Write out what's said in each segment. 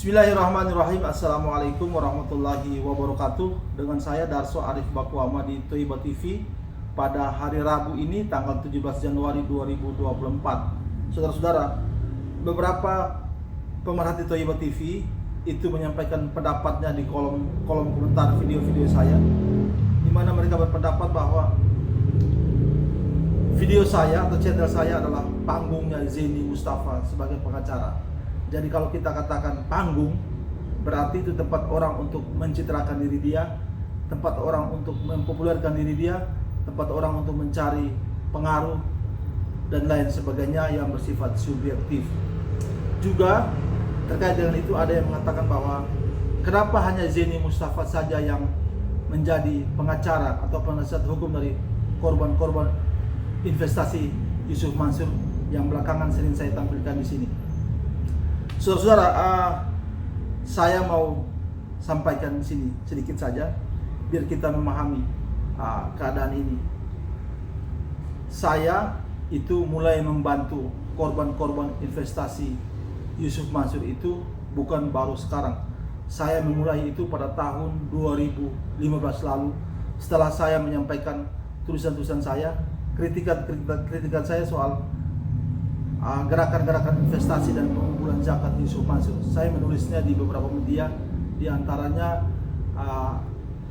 Bismillahirrahmanirrahim. Assalamualaikum warahmatullahi wabarakatuh. Dengan saya Darso Arif Bakuama di Toiba TV pada hari Rabu ini tanggal 17 Januari 2024. Saudara-saudara, beberapa pemerhati Toiba TV itu menyampaikan pendapatnya di kolom komentar video-video saya, di mana mereka berpendapat bahwa video saya atau channel saya adalah panggungnya Zeni Mustafa sebagai pengacara. Jadi kalau kita katakan panggung, berarti itu tempat orang untuk mencitrakan diri dia, tempat orang untuk mempopulerkan diri dia, tempat orang untuk mencari pengaruh dan lain sebagainya yang bersifat subjektif. Juga terkait dengan itu ada yang mengatakan bahwa kenapa hanya Zeni Mustafa saja yang menjadi pengacara atau penasihat hukum dari korban-korban investasi Yusuf Mansur yang belakangan sering saya tampilkan di sini. Saudara-saudara, saya mau sampaikan di sini sedikit saja biar kita memahami keadaan ini. Saya itu mulai membantu korban-korban investasi Yusuf Mansur itu bukan baru sekarang. Saya memulai itu pada tahun 2015 lalu setelah saya menyampaikan tulisan-tulisan saya, kritikan saya soal gerakan-gerakan investasi dan pengumpulan zakat Yusuf Mansur. Saya menulisnya di beberapa media, di antaranya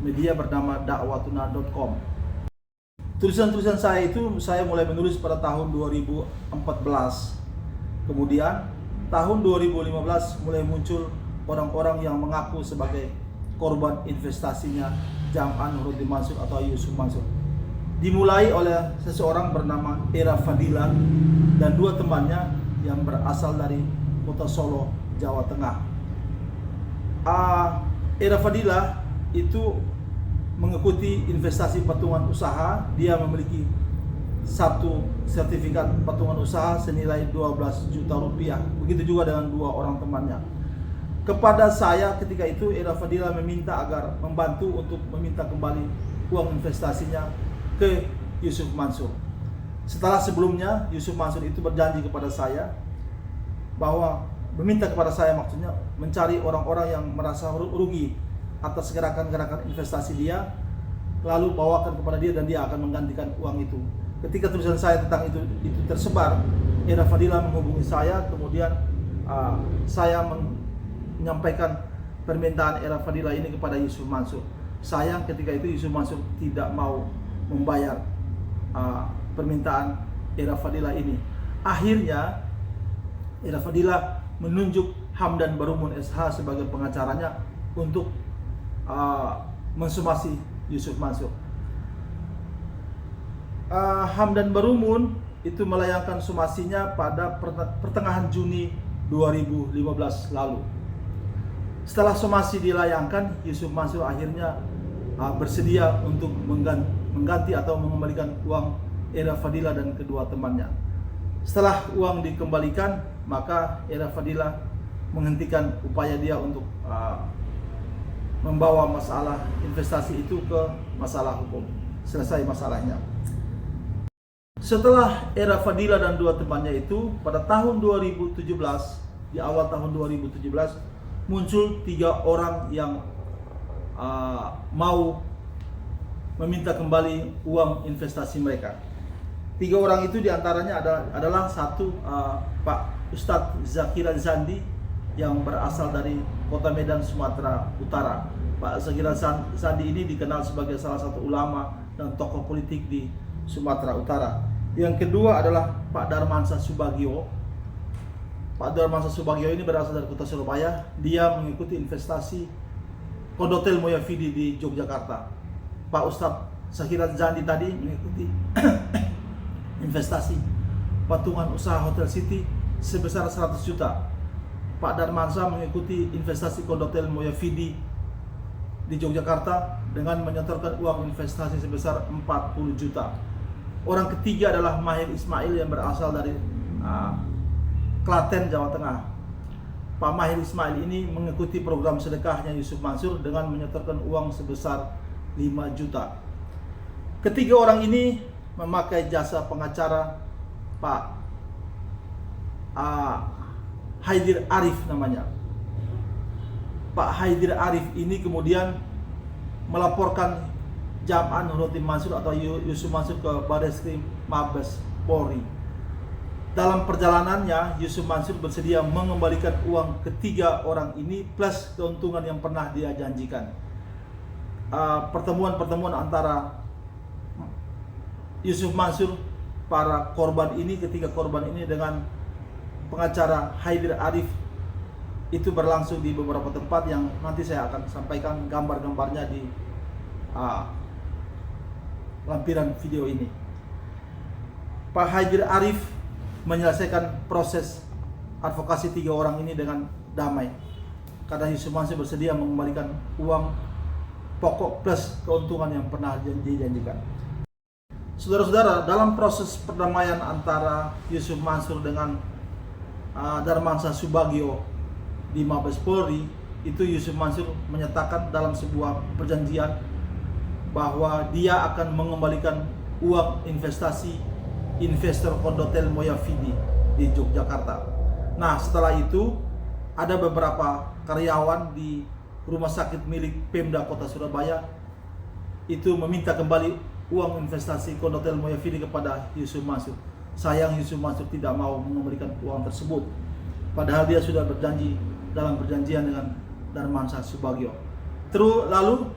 media bernama dakwatuna.com. Tulisan-tulisan saya itu saya mulai menulis pada tahun 2014. Kemudian tahun 2015 mulai muncul orang-orang yang mengaku sebagai korban investasinya Jam'an Nurudin Mansur atau Yusuf Mansur. Dimulai oleh seseorang bernama Era Fadila dan dua temannya yang berasal dari kota Solo, Jawa Tengah. Era Fadila itu mengikuti investasi patungan usaha. Dia memiliki satu sertifikat patungan usaha senilai 12 juta rupiah. Begitu juga dengan dua orang temannya. Kepada saya ketika itu Era Fadila meminta agar membantu untuk meminta kembali uang investasinya ke Yusuf Mansur. Setelah sebelumnya Yusuf Mansur itu berjanji kepada saya bahwa meminta kepada saya, maksudnya mencari orang-orang yang merasa rugi atas gerakan-gerakan investasi dia, lalu bawakan kepada dia dan dia akan menggantikan uang itu. Ketika tulisan saya tentang itu tersebar, Era Fadila menghubungi saya, kemudian saya menyampaikan permintaan Era Fadila ini kepada Yusuf Mansur. Sayang ketika itu Yusuf Mansur tidak mau membayar permintaan Era Fadila ini. Akhirnya Era Fadila menunjuk Hamdan Barumun SH sebagai pengacaranya untuk mensomasi Yusuf Mansur. Hamdan Barumun itu melayangkan somasinya pada pertengahan Juni 2015 lalu. Setelah somasi dilayangkan, Yusuf Mansur akhirnya bersedia untuk mengganti atau mengembalikan uang Era Fadila dan kedua temannya. Setelah uang dikembalikan, maka Era Fadila menghentikan upaya dia untuk membawa masalah investasi itu ke masalah hukum. Selesai masalahnya. Setelah Era Fadila dan dua temannya itu, pada tahun 2017, di awal tahun 2017, muncul tiga orang yang mau meminta kembali uang investasi mereka. Tiga orang itu diantaranya adalah satu Pak Ustadz Zakiran Zandi yang berasal dari Kota Medan, Sumatera Utara. Pak Zakiran Zandi ini dikenal sebagai salah satu ulama dan tokoh politik di Sumatera Utara. Yang kedua adalah Pak Darmansa Subagio. Pak Darmansa Subagio ini berasal dari Kota Surabaya. Dia mengikuti investasi Kondotel Moyafidi di Yogyakarta. Pak Ustadz Zakiran Zandi tadi mengikuti investasi patungan usaha Hotel City sebesar 100 juta. Pak Darmansa mengikuti investasi Kondotel Moyafidi di Yogyakarta dengan menyetorkan uang investasi sebesar 40 juta. Orang ketiga adalah Mahir Ismail yang berasal dari Klaten, Jawa Tengah. Pak Mahir Ismail ini mengikuti program sedekahnya Yusuf Mansur dengan menyetorkan uang sebesar 5 juta. Ketiga orang ini memakai jasa pengacara Pak Haidir Arif namanya. Pak Haidir Arif ini kemudian melaporkan Jam'an Nurhoti Mansur atau Yusuf Mansur ke Barreskrim Mabes Polri. Dalam perjalanannya, Yusuf Mansur bersedia mengembalikan uang ketiga orang ini plus keuntungan yang pernah dia janjikan. Pertemuan-pertemuan antara Yusuf Mansur, para korban ini, ketiga korban ini dengan pengacara Haidir Arif itu berlangsung di beberapa tempat yang nanti saya akan sampaikan gambar-gambarnya di lampiran video ini. Pak Haidir Arif menyelesaikan proses advokasi tiga orang ini dengan damai karena Yusuf Mansur bersedia mengembalikan uang pokok plus keuntungan yang pernah dijanjikan. Saudara-saudara, dalam proses perdamaian antara Yusuf Mansur dengan Darmansyah Subagio di Mabes Polri, itu Yusuf Mansur menyatakan dalam sebuah perjanjian bahwa dia akan mengembalikan uang investasi investor Kondotel Moyafidi di Yogyakarta. Nah, setelah itu ada beberapa karyawan di rumah sakit milik Pemda Kota Surabaya itu meminta kembali uang investasi Kondotel Moyafidi kepada Yusuf Mansur. Sayang Yusuf Mansur tidak mau memberikan uang tersebut, padahal dia sudah berjanji dalam perjanjian dengan Darmansyah Subagio. Lalu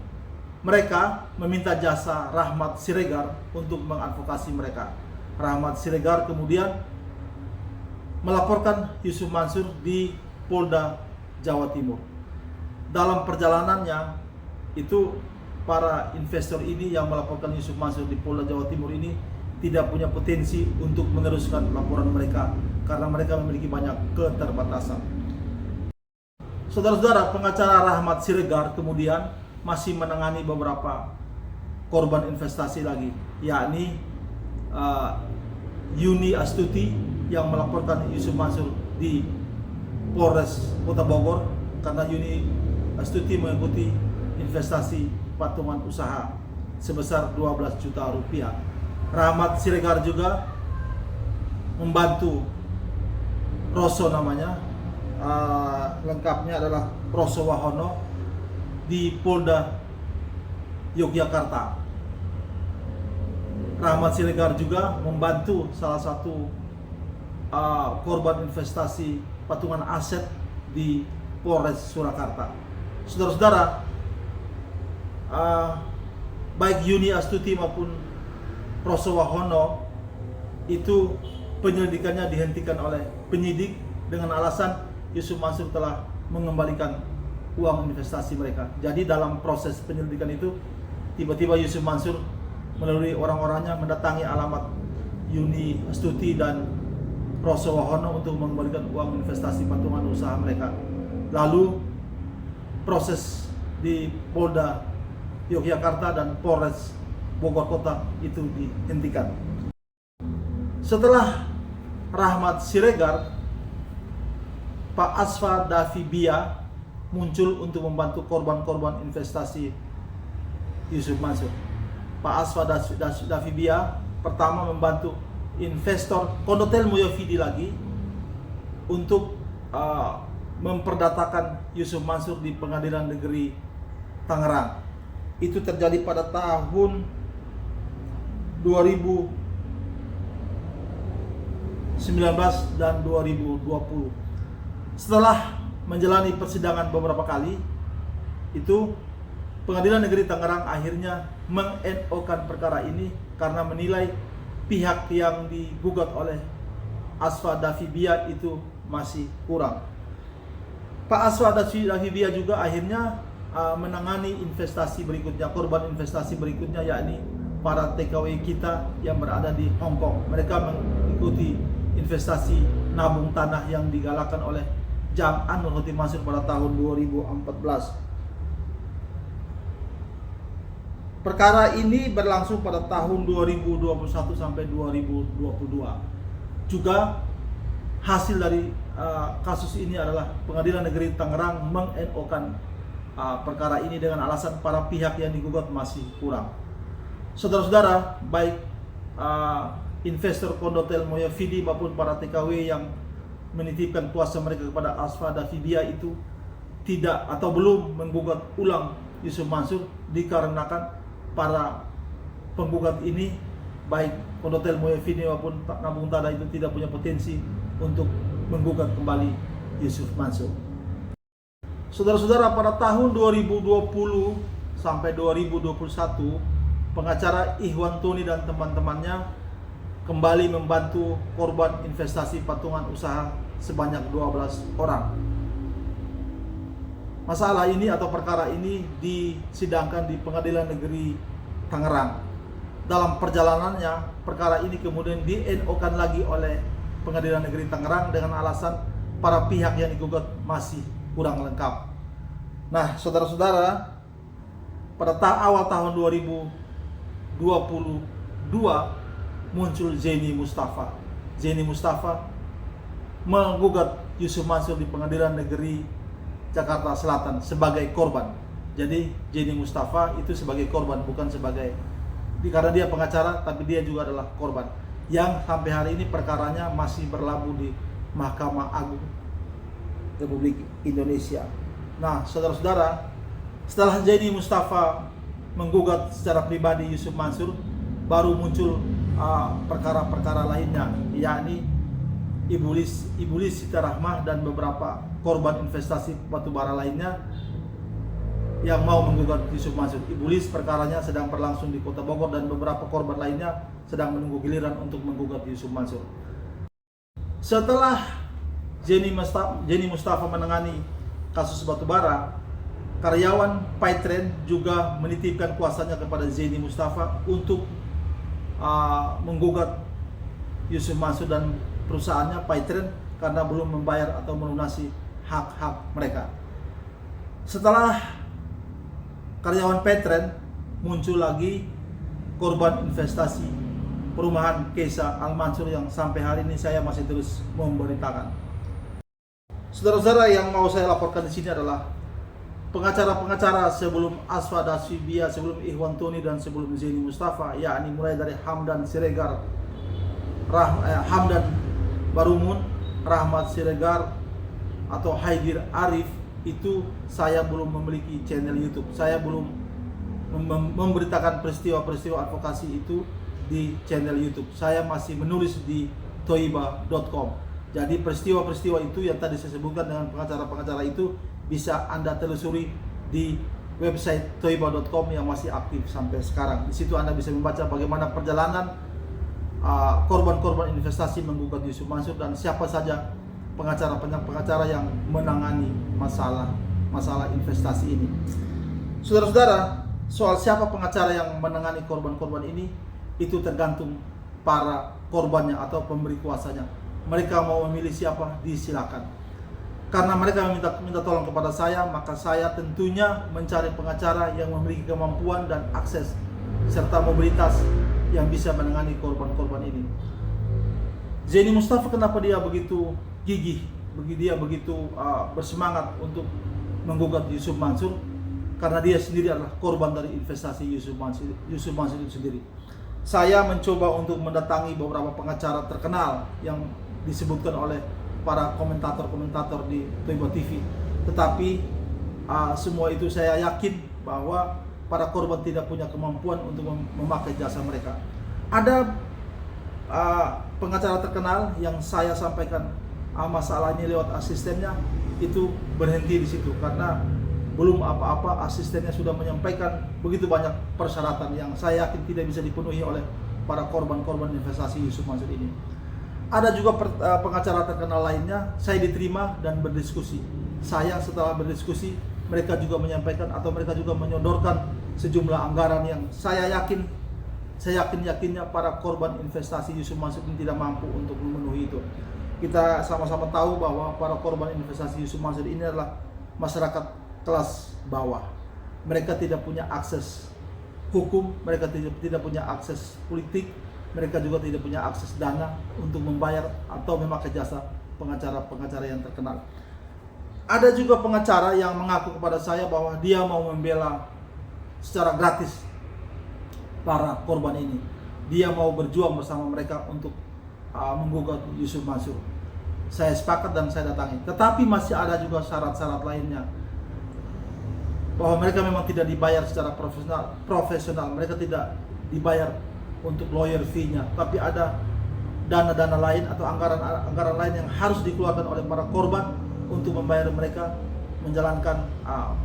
mereka meminta jasa Rahmat Siregar untuk mengadvokasi mereka. Rahmat Siregar kemudian melaporkan Yusuf Mansur di Polda Jawa Timur. Dalam perjalanannya itu para investor ini yang melaporkan Yusuf Mansur di Polda Jawa Timur ini tidak punya potensi untuk meneruskan laporan mereka karena mereka memiliki banyak keterbatasan. Saudara-saudara, pengacara Rahmat Siregar kemudian masih menangani beberapa korban investasi lagi, yakni Yuni Astuti yang melaporkan Yusuf Mansur di Polres Kota Bogor karena Yuni Astuti mengikuti investasi patungan usaha sebesar 12 juta rupiah. Rahmat Siregar juga membantu Roso, namanya lengkapnya adalah Roso Wahono, di Polda Yogyakarta. Rahmat Siregar juga membantu salah satu korban investasi patungan aset di Polres Surakarta. Saudara-saudara, baik Yuni Astuti maupun Roso Wahono itu penyelidikannya dihentikan oleh penyidik dengan alasan Yusuf Mansur telah mengembalikan uang investasi mereka. Jadi dalam proses penyelidikan itu tiba-tiba Yusuf Mansur melalui orang-orangnya mendatangi alamat Yuni Astuti dan Roso Wahono untuk mengembalikan uang investasi patungan usaha mereka. Lalu proses di Polda Yogyakarta dan Polres Bogor Kota itu dihentikan. Setelah Rahmat Siregar, Pak Asfa Davibia muncul untuk membantu korban-korban investasi Yusuf Mansur. Pak Asfa Davibia pertama membantu investor Kondotel Moyafidi lagi untuk memperdatakan Yusuf Mansur di Pengadilan Negeri Tangerang. Itu terjadi pada tahun 2019 dan 2020. Setelah menjalani persidangan beberapa kali, itu Pengadilan Negeri Tangerang akhirnya meng-NO-kan perkara ini karena menilai pihak yang digugat oleh Asfa Davibia itu masih kurang. Pak Asfa Davibia juga akhirnya menangani investasi berikutnya, korban investasi berikutnya, yakni para TKW kita yang berada di Hong Kong. Mereka mengikuti investasi nabung tanah yang digalakan oleh Jam'an Nurhoti Mansur pada tahun 2014. Perkara ini berlangsung pada tahun 2021 sampai 2022. Juga hasil dari kasus ini adalah Pengadilan Negeri Tangerang meng-NO-kan perkara ini dengan alasan para pihak yang digugat masih kurang. Saudara-saudara, baik investor Kondotel Moyafidi maupun para TKW yang menitipkan kuasa mereka kepada Asfa Davibia itu tidak atau belum menggugat ulang Yusuf Mansur dikarenakan para penggugat ini baik Kondotel Moevini maupun Nabung Tada itu tidak punya potensi untuk menggugat kembali Yusuf Mansur. Saudara-saudara, pada tahun 2020 sampai 2021 pengacara Ikhwan Tony dan teman-temannya kembali membantu korban investasi patungan usaha sebanyak 12 orang. Masalah ini atau perkara ini disidangkan di Pengadilan Negeri Tangerang. Dalam perjalanannya, perkara ini kemudian di-NO-kan lagi oleh Pengadilan Negeri Tangerang dengan alasan para pihak yang digugat masih kurang lengkap. Nah, saudara-saudara, pada awal tahun 2022 muncul Zeni Mustafa. Zeni Mustafa menggugat Yusuf Mansur di Pengadilan Negeri Jakarta Selatan sebagai korban. Jadi Zeni Mustafa itu sebagai korban, bukan sebagai, karena dia pengacara, tapi dia juga adalah korban yang sampai hari ini perkaranya masih berlabuh di Mahkamah Agung Republik Indonesia. Nah, saudara-saudara, setelah Zeni Mustafa menggugat secara pribadi Yusuf Mansur, baru muncul perkara-perkara lainnya, yakni Ibu Lis Siti Rahmah dan beberapa korban investasi batubara lainnya yang mau menggugat Yusuf Mansur. Ibu Lis perkaranya sedang berlangsung di Kota Bogor dan beberapa korban lainnya sedang menunggu giliran untuk menggugat Yusuf Mansur. Setelah Zeni Mustafa menangani kasus batubara, karyawan Paitren juga menitipkan kuasanya kepada Zeni Mustafa untuk menggugat Yusuf Mansur dan perusahaannya Paitren karena belum membayar atau melunasi hak-hak mereka. Setelah karyawan Paitren, muncul lagi korban investasi perumahan Keisa Al Mansur yang sampai hari ini saya masih terus memberitakan. Saudara-saudara, yang mau saya laporkan di sini adalah pengacara-pengacara sebelum Asfa Dasibia, sebelum Ikhwan Tony dan sebelum Zeni Mustafa, yakni mulai dari Hamdan Siregar, Hamdan Barumun, Rahmat Siregar atau Haidir Arif, itu saya belum memiliki channel YouTube. Saya belum memberitakan peristiwa-peristiwa advokasi itu di channel YouTube. Saya masih menulis di thoibah.com. Jadi peristiwa-peristiwa itu yang tadi saya sebutkan dengan pengacara-pengacara itu bisa Anda telusuri di website thoibah.com yang masih aktif sampai sekarang. Di situ Anda bisa membaca bagaimana perjalanan korban-korban investasi menggugat Yusuf Mansur dan siapa saja pengacara yang menangani masalah investasi ini. Saudara-saudara, soal siapa pengacara yang menangani korban-korban ini itu tergantung para korbannya atau pemberi kuasanya. Mereka mau memilih siapa, disilakan. Karena mereka minta tolong kepada saya, maka saya tentunya mencari pengacara yang memiliki kemampuan dan akses serta mobilitas yang bisa menangani korban-korban ini. Zeni Mustafa, kenapa dia begitu gigih, dia begitu bersemangat untuk menggugat Yusuf Mansur? Karena dia sendiri adalah korban dari investasi Yusuf Mansur itu sendiri. Saya mencoba untuk mendatangi beberapa pengacara terkenal yang disebutkan oleh para komentator-komentator di Thoibah TV, tetapi semua itu saya yakin bahwa para korban tidak punya kemampuan untuk memakai jasa mereka. Ada pengacara terkenal yang saya sampaikan masalahnya lewat asistennya, itu berhenti di situ karena belum apa-apa asistennya sudah menyampaikan begitu banyak persyaratan yang saya yakin tidak bisa dipenuhi oleh para korban-korban investasi Yusuf Mansur ini. Ada juga pengacara terkenal lainnya, saya diterima dan berdiskusi. Saya setelah berdiskusi, mereka juga menyampaikan atau mereka juga menyodorkan sejumlah anggaran yang saya yakinnya para korban investasi Yusuf Mansur ini tidak mampu untuk memenuhi itu. Kita sama-sama tahu bahwa para korban investasi Yusuf Mansur ini adalah masyarakat kelas bawah. Mereka tidak punya akses hukum, mereka tidak punya akses politik, mereka juga tidak punya akses dana untuk membayar atau memakai jasa pengacara-pengacara yang terkenal. Ada juga pengacara yang mengaku kepada saya bahwa dia mau membela secara gratis para korban ini. Dia mau berjuang bersama mereka untuk menggugat Yusuf Mansur. Saya sepakat dan saya datangi. Tetapi masih ada juga syarat-syarat lainnya. bahwa mereka memang tidak dibayar secara profesional, mereka tidak dibayar untuk lawyer fee-nya, tapi ada dana-dana lain atau anggaran lain yang harus dikeluarkan oleh para korban untuk membayar mereka menjalankan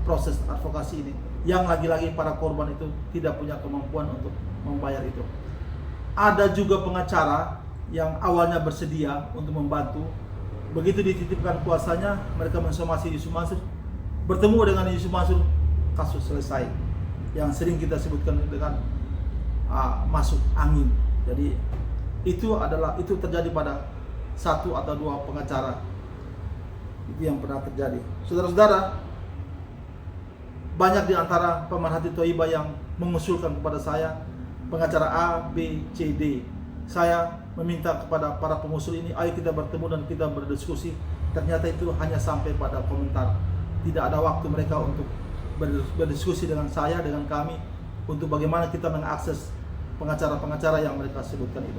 proses advokasi ini, yang lagi-lagi para korban itu tidak punya kemampuan untuk membayar itu. Ada juga pengacara yang awalnya bersedia untuk membantu, begitu dititipkan kuasanya mereka mensomasi Yusuf Mansur, bertemu dengan Yusuf Mansur, kasus selesai, yang sering kita sebutkan dengan masuk angin. Jadi itu terjadi pada satu atau dua pengacara, itu yang pernah terjadi. Saudara-saudara, banyak di antara pemerhati Thoibah yang mengusulkan kepada saya pengacara A, B, C, D. Saya meminta kepada para pengusul ini, ayo kita bertemu dan kita berdiskusi. Ternyata itu hanya sampai pada komentar. Tidak ada waktu mereka untuk berdiskusi dengan saya, dengan kami, untuk bagaimana kita mengakses pengacara-pengacara yang mereka sebutkan itu.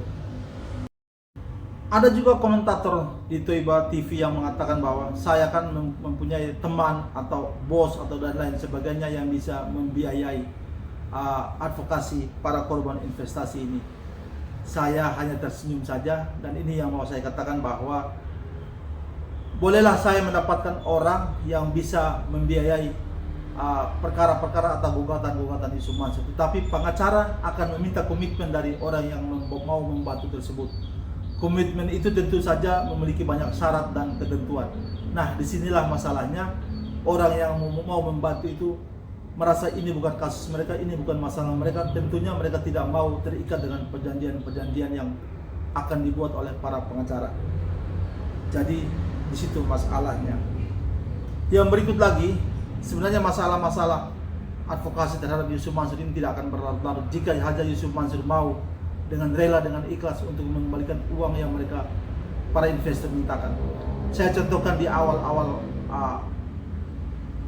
Ada juga komentator di Thoibah TV yang mengatakan bahwa saya kan mempunyai teman atau bos atau dan lain sebagainya yang bisa membiayai advokasi para korban investasi ini. Saya hanya tersenyum saja, dan ini yang mau saya katakan bahwa bolehlah saya mendapatkan orang yang bisa membiayai perkara-perkara atau gugatan-gugatan Yusuf Mansur, tetapi pengacara akan meminta komitmen dari orang yang mau membantu tersebut. Komitmen itu tentu saja memiliki banyak syarat dan ketentuan. Nah, disinilah masalahnya, orang yang mau membantu itu merasa ini bukan kasus mereka, ini bukan masalah mereka. Tentunya mereka tidak mau terikat dengan perjanjian-perjanjian yang akan dibuat oleh para pengacara. Jadi di situ masalahnya. Yang berikut lagi, sebenarnya masalah-masalah advokasi terhadap Yusuf Mansur ini tidak akan berlarut-larut jika saja Yusuf Mansur mau dengan rela, dengan ikhlas untuk mengembalikan uang yang mereka para investor mintakan. Saya contohkan di awal-awal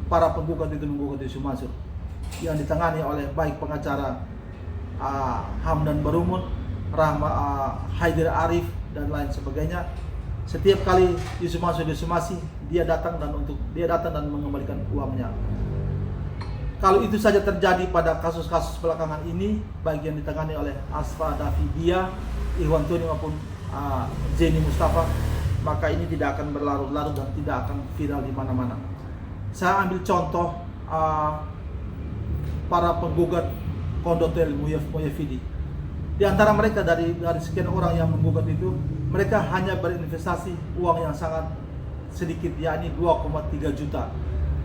para penggugat itu menggugat Yusuf Mansur, yang ditangani oleh baik pengacara Hamdan Barumun, Haidir Arif dan lain sebagainya. Setiap kali Yusuf Mansur disomasi, dia datang dan mengembalikan uangnya. Kalau itu saja terjadi pada kasus-kasus belakangan ini, baik yang ditangani oleh Asfa Davidia, Ikhwan Tuni maupun Zeni Mustafa, maka ini tidak akan berlarut-larut dan tidak akan viral di mana-mana. Saya ambil contoh para penggugat Kondotel Muhyafidi. Di antara mereka dari sekian orang yang menggugat itu, mereka hanya berinvestasi uang yang sangat sedikit, yakni 2,3 juta.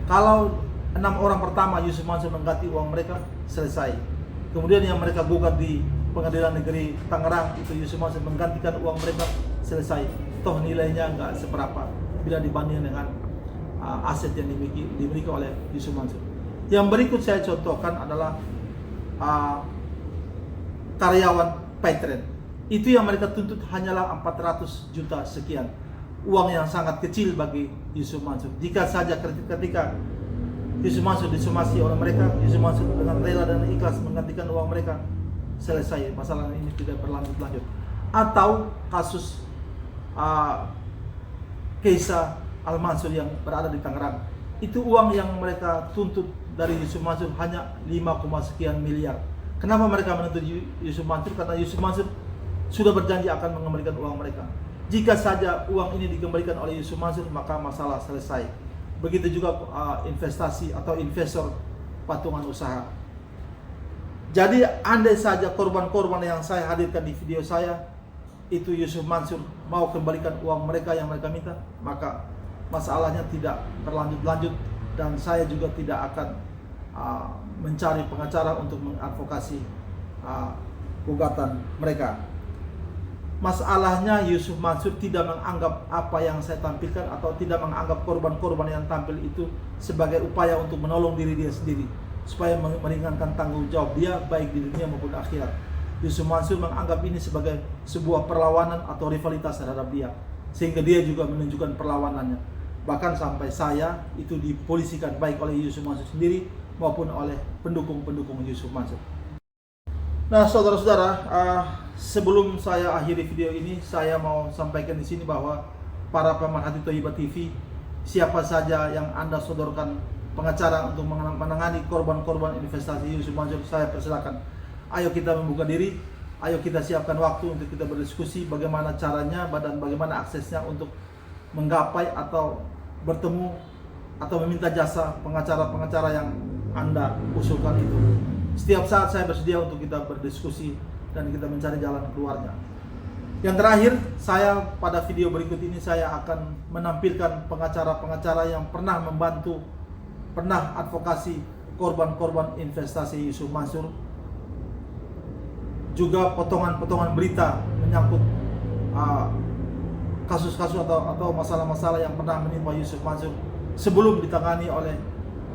Kalau 6 orang pertama Yusuf Mansur mengganti uang mereka, selesai. Kemudian yang mereka gugat di Pengadilan Negeri Tangerang, itu Yusuf Mansur menggantikan uang mereka, selesai. Toh nilainya nggak seberapa bila dibanding dengan aset yang dimiliki oleh Yusuf Mansur. Yang berikut saya contohkan adalah karyawan Paitren. Itu yang mereka tuntut hanyalah 400 juta sekian. Uang yang sangat kecil bagi Yusuf Mansur. Jika saja ketika Yusuf Mansur disomasi oleh mereka, Yusuf Mansur dengan rela dan ikhlas menggantikan uang mereka, selesai, masalah ini tidak berlanjut-lanjut. Atau kasus Keisa Al-Mansur yang berada di Tangerang, itu uang yang mereka tuntut dari Yusuf Mansur hanya 5, sekian miliar. Kenapa mereka menuntut Yusuf Mansur? Karena Yusuf Mansur sudah berjanji akan mengembalikan uang mereka. Jika saja uang ini dikembalikan oleh Yusuf Mansur, maka masalah selesai. Begitu juga investasi atau investor patungan usaha. Jadi andai saja korban-korban yang saya hadirkan di video saya itu Yusuf Mansur mau kembalikan uang mereka yang mereka minta, maka masalahnya tidak berlanjut-lanjut, dan saya juga tidak akan mencari pengacara untuk mengadvokasi gugatan mereka. Masalahnya Yusuf Mansur tidak menganggap apa yang saya tampilkan atau tidak menganggap korban-korban yang tampil itu sebagai upaya untuk menolong diri dia sendiri, supaya meringankan tanggung jawab dia baik di dunia maupun akhirat. Yusuf Mansur menganggap ini sebagai sebuah perlawanan atau rivalitas terhadap dia, sehingga dia juga menunjukkan perlawanannya. Bahkan sampai saya itu dipolisikan baik oleh Yusuf Mansur sendiri maupun oleh pendukung-pendukung Yusuf Mansur. Nah, saudara-saudara, sebelum saya akhiri video ini, saya mau sampaikan di sini bahwa para pemerhati Thoibah TV, siapa saja yang Anda sodorkan pengacara untuk menangani korban-korban investasi Yusuf Mansur, saya persilakan. Ayo kita membuka diri, ayo kita siapkan waktu untuk kita berdiskusi bagaimana caranya dan bagaimana aksesnya untuk menggapai atau bertemu atau meminta jasa pengacara-pengacara yang Anda usulkan itu. Setiap saat saya bersedia untuk kita berdiskusi dan kita mencari jalan keluarnya. Yang terakhir, saya pada video berikut ini saya akan menampilkan pengacara-pengacara yang pernah membantu, pernah advokasi korban-korban investasi Yusuf Mansur. Juga potongan-potongan berita menyangkut kasus-kasus atau masalah-masalah yang pernah menimpa Yusuf Mansur sebelum ditangani oleh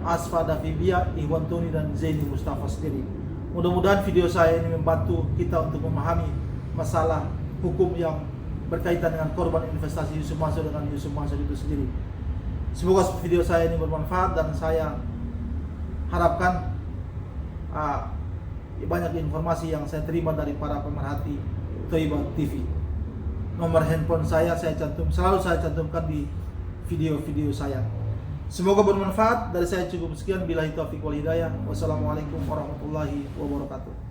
Asfa Davibia, Ikhwan Tuni, dan Zaini Mustafa sendiri. Mudah-mudahan video saya ini membantu kita untuk memahami masalah hukum yang berkaitan dengan korban investasi Yusuf Mansur dengan Yusuf Mansur itu sendiri. Semoga video saya ini bermanfaat dan saya harapkan banyak informasi yang saya terima dari para pemerhati Thaibah TV. Nomor handphone saya selalu saya cantumkan di video-video saya. Semoga bermanfaat. Dari saya cukup sekian. Billahi taufiq wal hidayah. Wassalamualaikum warahmatullahi wabarakatuh.